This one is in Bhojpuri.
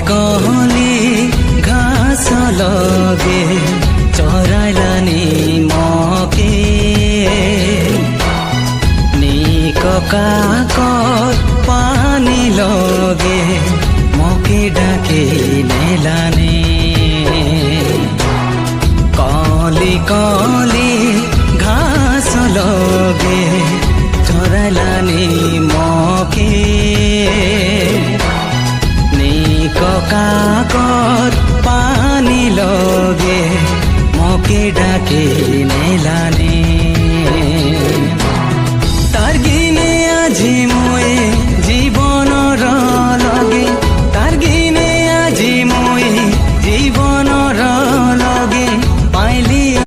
कहले घाँस लगे चराइलानी मके निक काकर पानी लगे मके डाके नेलाने कली कली घाँस लगे चराइलानी मके काकर पानी लगे मके डाके नेलाने